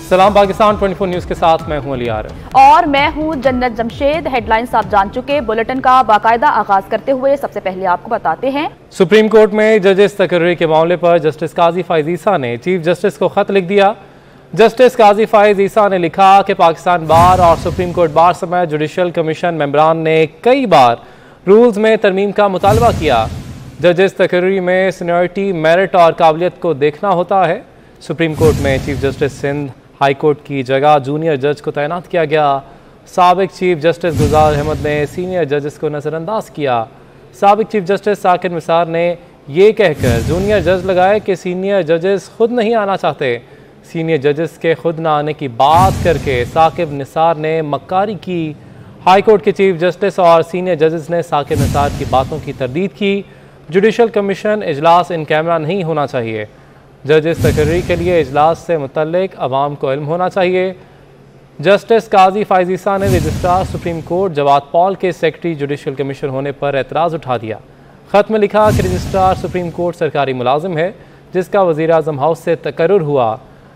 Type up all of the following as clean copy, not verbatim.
सलाम पाकिस्तान 24 न्यूज़ के साथ मैं हूं अली आरिफ और मैं हूं जन्नत जमशेद। हेडलाइंस आप जान चुके, बुलेटिन का बाकायदा आगाज करते हुए सबसे पहले आपको बताते हैं। सुप्रीम कोर्ट में जजेस तकर्री के मामले पर जस्टिस काजी फाइज ईसा ने चीफ जस्टिस को खत लिख दिया। जस्टिस काजी फाइज ईसा ने लिखा कि पाकिस्तान बार और सुप्रीम कोर्ट बार समेत जुडिशल कमीशन मेंबरान ने कई बार रूल्स में तरमीम का मुतालबा किया। जजेस तकर्री में सीनियरिटी, मेरिट और काबिलियत को देखना होता है। सुप्रीम कोर्ट में chief justice Sindh high court की जगह जूनियर जज को तैनात किया गया। साबिक चीफ जस्टिस गुलजार अहमद ने सीनियर जजेस को नज़रअंदाज किया। साबिक चीफ जस्टिस साकिर निसार ने यह कहकर जूनियर जज लगाए कि सीनियर जजेस खुद नहीं आना चाहते। सीनियर जजेस के खुद ना आने की बात करके साकिब निसार ने मक्कारी की। हाई कोर्ट के चीफ जस्टिस और सीनियर जजेस ने साकिब निसार की बातों की तरदीद की। जुडिशल कमीशन इजलास इन कैमरा नहीं होना चाहिए। जजेस तकर्री के लिए इजलास से मुतल्लिक अवाम को इल्म होना चाहिए। जस्टिस काजी फाइज ईसा ने registrar supreme court Jawad Paul के सेक्रेटरी जुडिशल कमीशन होने पर एतराज़ उठा दिया। ख़त में लिखा कि रजिस्ट्रार सुप्रीम कोर्ट सरकारी मुलाजिम है जिसका वज़ीर आज़म हाउस से तकर्रुर हुआ।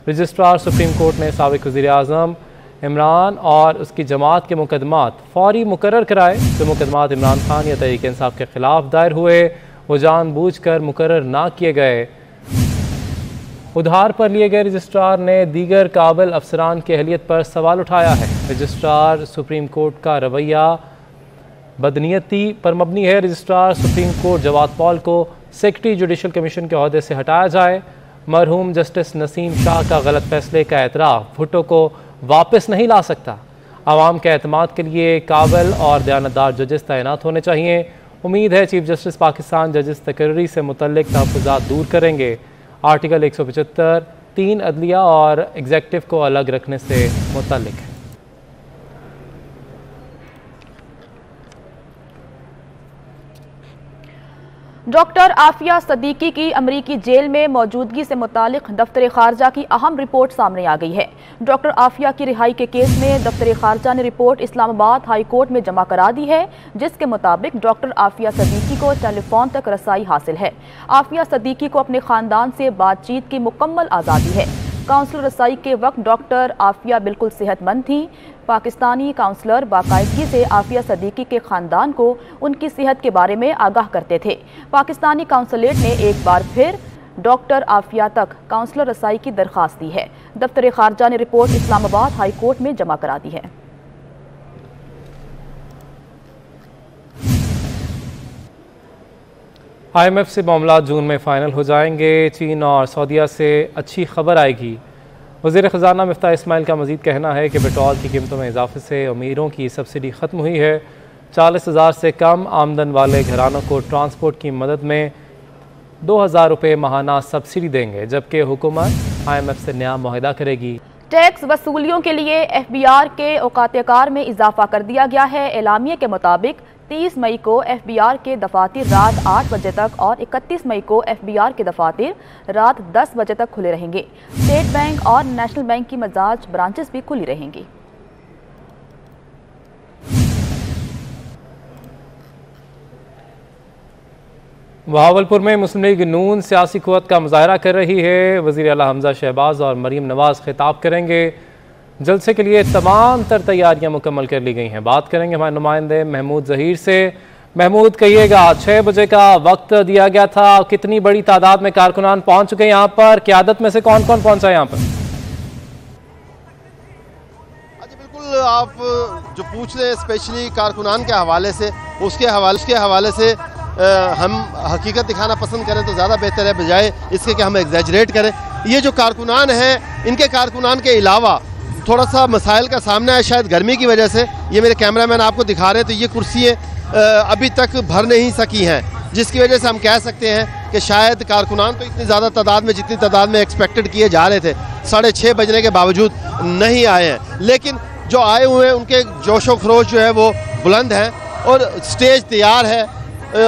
रजिस्ट्रार सुप्रीम कोर्ट ने साबिक़ वज़ीर आज़म इमरान और उसकी जमात के मुकदमात फौरी मुकर्रर कराए। जो मुकदमात इमरान खान या तहरीक इंसाफ के खिलाफ दायर हुए वो जानबूझकर मुकर्रर ना किए गए। उधार पर लिए गए रजिस्ट्रार ने दीगर काबिल अफसरान की अहलियत पर सवाल उठाया है। रजिस्ट्रार सुप्रीम कोर्ट का रवैया बदनीयती पर मबनी है। Registrar supreme court Jawad Paul को सेक्रेटरी जुडिशल कमीशन के ओहदे से हटाया जाए। मरहूम जस्टिस नसीम शाह का गलत फैसले का एतराफ़ भुट्टो को वापस नहीं ला सकता। आवाम के एतमाद के लिए काबिल और दयानतदार जजेस तैनात होने चाहिए। उम्मीद है चीफ जस्टिस पाकिस्तान जजेस तकर्री से मुतल्लिक तहफ़्फ़ुज़ात दूर करेंगे। आर्टिकल 175 3 अदलिया और एग्जेक्टिव को अलग रखने से मुतल्लिक है। डॉक्टर आफिया सदीकी की अमरीकी जेल में मौजूदगी से मुतालिक दफ्तर खारजा की अहम रिपोर्ट सामने आ गई है। डॉक्टर आफिया की रिहाई के केस में दफ्तर खारजा ने रिपोर्ट इस्लामाबाद हाई कोर्ट में जमा करा दी है, जिसके मुताबिक डॉक्टर आफिया सदीकी को टेलीफोन तक रसाई हासिल है। आफिया सदीकी को अपने खानदान से बातचीत की मुकम्मल आज़ादी है। काउंसलर रसाई के वक्त डॉक्टर आफिया बिल्कुल सेहतमंद थी। पाकिस्तानी काउंसलर बाकायदगी से आफिया सदीकी के ख़ानदान को उनकी सेहत के बारे में आगाह करते थे। पाकिस्तानी काउंसलेट ने एक बार फिर डॉक्टर आफिया तक काउंसलर रसाई की दरख्वास्त दी है। दफ्तर खारजा ने रिपोर्ट इस्लामाबाद हाई कोर्ट में जमा करा दी है। IMF से मामला जून में फ़ाइनल हो जाएंगे। चीन और सऊदीया से अच्छी खबर आएगी। वज़ीर ख़जाना मिफ्ताह इस्माइल का मज़ीद कहना है कि पेट्रोल की कीमतों में इजाफे से अमीरों की सब्सिडी ख़त्म हुई है। 40,000 से कम आमदन वाले घरानों को ट्रांसपोर्ट की मदद में 2,000 रुपये माहाना सब्सिडी देंगे, जबकि हुकूमत IMF से नया मुआहदा करेगी। टैक्स वसूलियों के लिए FBR के औकात-ए-कार में इजाफा कर दिया गया है। एलामिया के मुताबिक 30 मई को FBR के दफातर रात 8 बजे तक और 31 मई को FBR के दफातर रात 10 बजे तक खुले रहेंगे। स्टेट बैंक और नेशनल बैंक की मजाज ब्रांचेस भी खुली रहेंगी। बहावलपुर में मुस्लिम लीग नून सियासी कुव्वत का मुजाहरा कर रही है। वज़ीर आला हमजा शहबाज और मरीम नवाज खिताब करेंगे। जलसे के लिए तमाम तर तैयारियां मुकम्मल कर ली गई हैं। बात करेंगे हमारे नुमाइंदे महमूद ज़हीर से। महमूद, कहिएगा 6 बजे का वक्त दिया गया था, कितनी बड़ी तादाद में कारकुनान पहुंच चुके हैं यहाँ पर? क़यादत में से कौन कौन पहुंचा यहाँ पर? बिल्कुल, आप जो पूछ रहे हैं स्पेशली कारकुनान के हवाले से, उसके हवाले से हम हकीकत दिखाना पसंद करें तो ज़्यादा बेहतर है, बजाय इसके कि हम एग्जैजरेट करें। ये जो कारकुनान हैं, इनके कारकुनान के अलावा थोड़ा सा मसाइल का सामना है, शायद गर्मी की वजह से। ये मेरे कैमरामैन आपको दिखा रहे हैं, तो ये कुर्सियाँ अभी तक भर नहीं सकी हैं, जिसकी वजह से हम कह सकते हैं कि शायद कारकुनान तो इतनी ज़्यादा तादाद में, जितनी तादाद में एक्सपेक्टेड किए जा रहे थे, 6:30 बजने के बावजूद नहीं आए हैं। लेकिन जो आए हुए हैं उनके जोशो खरोश जो है वो बुलंद हैं और स्टेज तैयार है।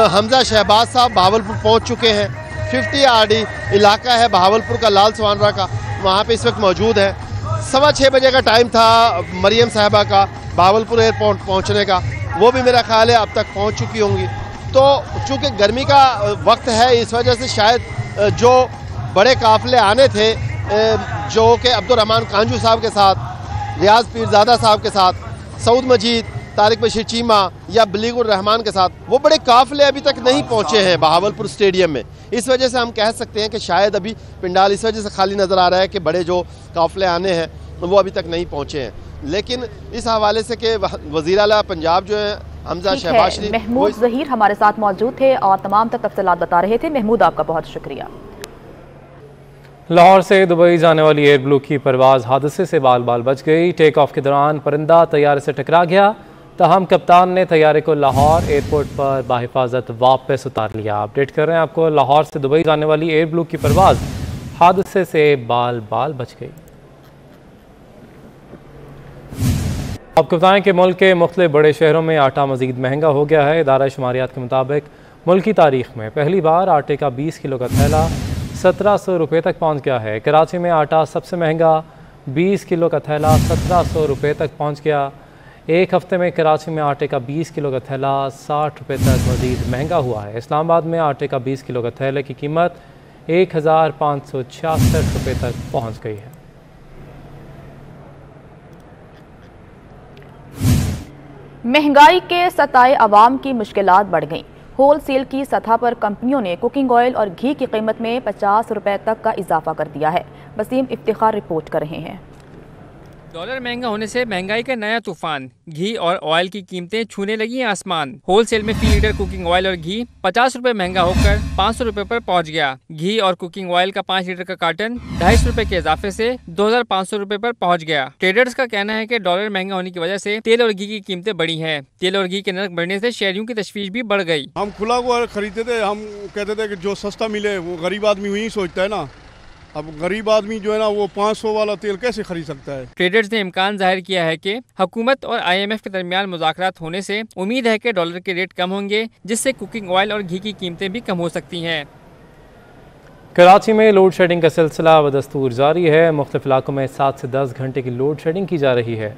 हमजा शहबाज साहब बहावलपुर पहुँच चुके हैं। 50 RD इलाका है बहावलपुर का, लाल सवानरा का, वहाँ पर इस वक्त मौजूद है। 6:15 बजे का टाइम था मरियम साहबा का बहावलपुर एयरपोर्ट पहुंचने का, वो भी मेरा ख्याल है अब तक पहुंच चुकी होंगी। तो चूँकि गर्मी का वक्त है, इस वजह से शायद जो बड़े काफ़िले आने थे जो कि अब्दुर्रहमान कांजू साहब के साथ, रियाज पीरजादा साहब के साथ, सऊद मजीद, तारिक बशीर चीमा या बलीगुर रहमान के साथ, वो बड़े काफिले अभी तक नहीं पहुंचे हैं बहावलपुर स्टेडियम में। इस वजह से हम कह सकते हैं कि शायद अभी पिंडाल इस वजह से खाली नज़र आ रहा है कि बड़े जो काफिले आने हैं वो अभी तक नहीं पहुंचे हैं। लेकिन इस हवाले से कि वज़ीर आला पंजाब जो है हमजा शहबाज शरीफ, महमूद ज़हीर हमारे साथ मौजूद थे और तमाम तफसीलात बता रहे थे। महमूद, आपका बहुत शुक्रिया। लाहौर से दुबई जाने वाली एयर ब्लू की परवाज़ हादसे से बाल बाल बच गई। टेक ऑफ के दौरान परिंदा तैयारे से टकरा गया, तहम कप्तान ने तैयारे को लाहौर एयरपोर्ट पर बाहिफाजत वापस उतार लिया। अपडेट कर रहे हैं आपको, लाहौर से दुबई जाने वाली एयर ब्लू की परवाज़ हादसे से बाल बाल बच गई। आपको बताएं कि मुल्क के मुख्तलिफ बड़े शहरों में आटा मज़ीद महंगा हो गया है। इदारा शुमारियात के मुताबिक मुल्क की तारीख में पहली बार आटे का 20 किलो का थैला 1700 रुपये तक पहुँच गया है। कराची में आटा सबसे महंगा, 20 किलो का थैला 1700 रुपये तक पहुँच गया। एक हफ्ते में कराची में आटे का 20 किलो का थैला 60 रुपये तक मज़ीद महंगा हुआ है। इस्लामाबाद में आटे का 20 किलो का थैले की कीमत 1566 रुपये तक पहुँच गई है। महंगाई के सताए अवाम की मुश्किलात बढ़ गईं। होल सेल की सतह पर कंपनियों ने कुकिंग ऑयल और घी की कीमत में 50 रुपए तक का इजाफा कर दिया है। वसीम इफ्तिखार रिपोर्ट कर रहे हैं। डॉलर महंगा होने से महंगाई का नया तूफान, घी और ऑयल की कीमतें छूने लगी हैं आसमान। होलसेल में फी लीटर कुकिंग ऑयल और घी 50 रुपए महंगा होकर 500 रुपए पर पहुंच गया। घी और कुकिंग ऑयल का 5 लीटर का कार्टन 250 रुपए के इजाफे से 2500 रुपए पर पहुंच गया। ट्रेडर्स का कहना है कि डॉलर महंगा होने की वजह से तेल और घी की कीमतें बढ़ी हैं। तेल और घी के नर्क बढ़ने से शहरियों की तशवीश भी बढ़ गई। हम खुला हुआ खरीदते थे, हम कहते थे कि जो सस्ता मिले वो गरीब आदमी वही सोचता है ना। अब गरीब आदमी जो है ना वो 500 वाला तेल कैसे खरीद सकता है। ट्रेडर्स ने इम्कान जाहिर किया है कि हुकूमत और IMF के दरमियान मुज़ाकरात होने से उम्मीद है कि डॉलर के रेट कम होंगे, जिससे कुकिंग ऑयल और घी की कीमतें भी कम हो सकती हैं। कराची में लोड शेडिंग का सिलसिला बदस्तूर जारी है। मुख्तलिफ इलाकों में 7 से 10 घंटे की लोड शेडिंग की जा रही है।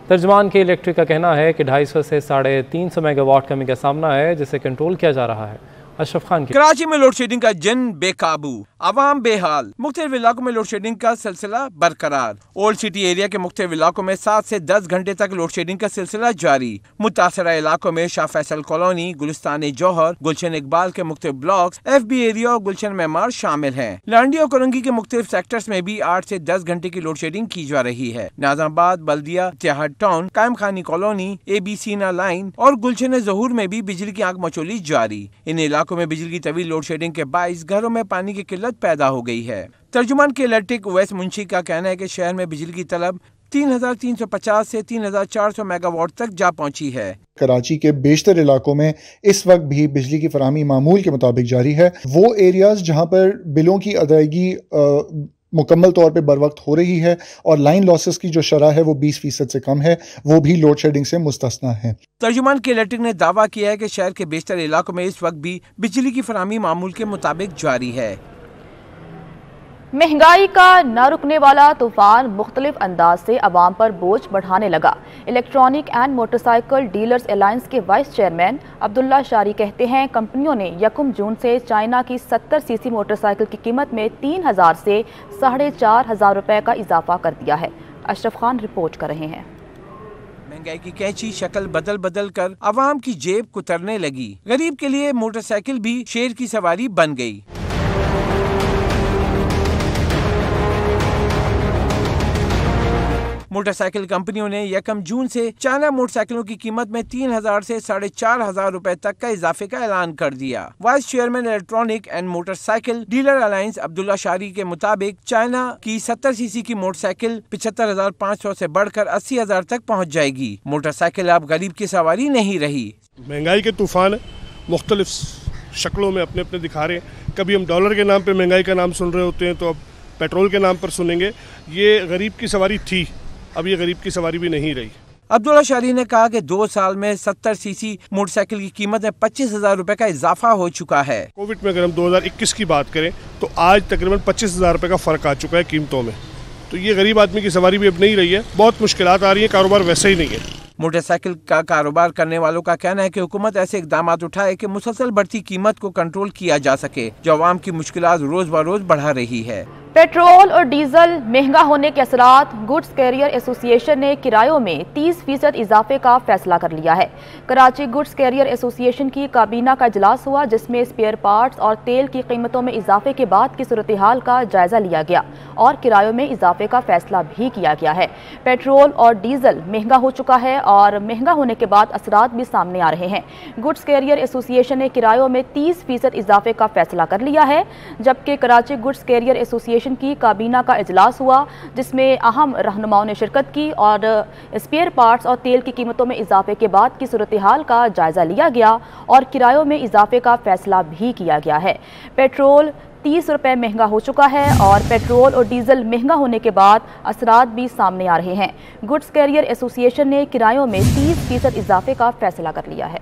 तर्जुमान के इलेक्ट्रिक का कहना है कि 250 से 350 मेगावाट कमी का सामना है, जिसे कंट्रोल किया जा रहा है। अशरफ खान की कराची में लोड शेडिंग का जन बेकाबू, अवाम बेहाल। मुख्तलिफ इलाकों में लोड शेडिंग का सिलसिला बरकरार। ओल्ड सिटी एरिया के मुख्तलिफ इलाकों में 7 से 10 घंटे तक लोड शेडिंग का सिलसिला जारी। मुतासरा इलाकों में शाह फैसल कॉलोनी, गुलिस्तान जौहर, गुलशन इकबाल के मुख्तलिफ ब्लॉक्स, FB एरिया और गुलशन मेमार शामिल हैं। लांडी और करंगी के मुख्तलिफ सेक्टर्स में भी 8 से 10 घंटे की लोड शेडिंग की जा रही है। नाज़ाबाद, बल्दिया, इत्तेहाद टाउन, कायम खानी कॉलोनी, ABC लाइन और गुलशन ज़हूर में भी बिजली की आग मचोली जारी। इन इलाकों में बिजली की तवील लोड शेडिंग के बाइस घरों में पानी की किल्लत पैदा हो गई है। तर्जुमान के इलेक्ट्रिक उवैस मुंशी का कहना है कि शहर में बिजली की तलब 3350 से 3400 मेगावाट तक जा पहुंची है। कराची के बेशतर इलाकों में इस वक्त भी बिजली की फराहमी मामूल के मुताबिक जारी है। वो एरियाज जहां पर बिलों की अदायगी मुकम्मल तौर पे बर वक्त हो रही है और लाइन लॉसेस की जो शरह है वो 20% से कम है, वो भी लोड शेडिंग से मुस्तस्ना है। तर्जुमान के इलेक्ट्रिक ने दावा किया है कि शहर के बेशतर इलाकों में इस वक्त भी बिजली की फराहमी मामूल के मुताबिक जारी है। महंगाई का न रुकने वाला तूफान मुख्तलिफ अंदाज से अवाम पर बोझ बढ़ाने लगा। Electronic and motorcycle dealers alliance के वाइस चेयरमैन अब्दुल्ला शारी कहते हैं कंपनियों ने 1 जून से चाइना की 70 सीसी मोटरसाइकिल की कीमत में 3000 से 4500 रुपए का इजाफा कर दिया है। अशरफ खान रिपोर्ट कर रहे हैं। महंगाई की कैंची शक्ल बदल बदल कर अवाम की जेब कुतरने लगी। गरीब के लिए मोटरसाइकिल भी शेर की सवारी बन गई। मोटरसाइकिल कंपनियों ने 1 जून से चाइना मोटरसाइकिलों की कीमत में 3000 से 4500 रुपए तक का इजाफे का ऐलान कर दिया। Vice chairman electronic and motorcycle dealer alliance Abdullah शारी के मुताबिक चाइना की 70 सीसी की मोटरसाइकिल 75,500 से बढ़कर 80,000 तक पहुँच जाएगी। मोटरसाइकिल अब गरीब की सवारी नहीं रही। महंगाई के तूफान मुख्तलिफ शक्लों में अपने अपने दिखा रहे हैं। कभी हम डॉलर के नाम पे महंगाई का नाम सुन रहे होते हैं, तो अब पेट्रोल के नाम पर सुनेंगे। ये गरीब की सवारी थी, अब ये गरीब की सवारी भी नहीं रही। अब्दुल्ला शारी ने कहा कि 2 साल में 70 सीसी मोटरसाइकिल की कीमत में 25,000 रुपए का इजाफा हो चुका है। कोविड में अगर हम 2021 की बात करें तो आज तकरीबन 25,000 रुपए का फर्क आ चुका है कीमतों में। तो ये गरीब आदमी की सवारी भी अब नहीं रही है। बहुत मुश्किलात आ रही है, कारोबार वैसे ही नहीं है। मोटरसाइकिल का कारोबार करने वालों का कहना है कि हुकूमत ऐसे इकदाम उठाए कि मुसलसल बढ़ती कीमत को कंट्रोल किया जा सके, जो आवाम की मुश्किलात रोज ब रोज बढ़ा रही है। पेट्रोल और डीजल महंगा होने के असरात गुड्स कैरियर एसोसिएशन ने किरायों में 30% इजाफे का फैसला कर लिया है। कराची गुड्स कैरियर एसोसिएशन की काबीना का इजलास हुआ, जिसमें स्पेयर पार्ट्स और तेल की कीमतों में इजाफे के बाद की सूरत हाल का जायजा लिया गया और किरायों में इजाफे का फैसला भी किया गया है। पेट्रोल और डीजल महंगा हो चुका है और महंगा होने के बाद असरात भी सामने आ रहे हैं। गुड्स कैरियर एसोसिएशन ने किरायों में 30% इजाफे का फैसला कर लिया है, जबकि कराची गुड्स कैरियर एसोसिएशन की काबीना का इजलास हुआ, जिसमें अहम रहनुमाओं ने शिरकत की और स्पेयर पार्ट्स और तेल की कीमतों में इजाफे के बाद की सूरत हाल का जायजा लिया गया और किरायों में इजाफे का फैसला भी किया गया है। पेट्रोल 30 रुपये महंगा हो चुका है और पेट्रोल और डीजल महंगा होने के बाद असरात भी सामने आ रहे हैं। गुड्स कैरियर एसोसिएशन ने किरायों में 30% इजाफे का फैसला कर लिया है।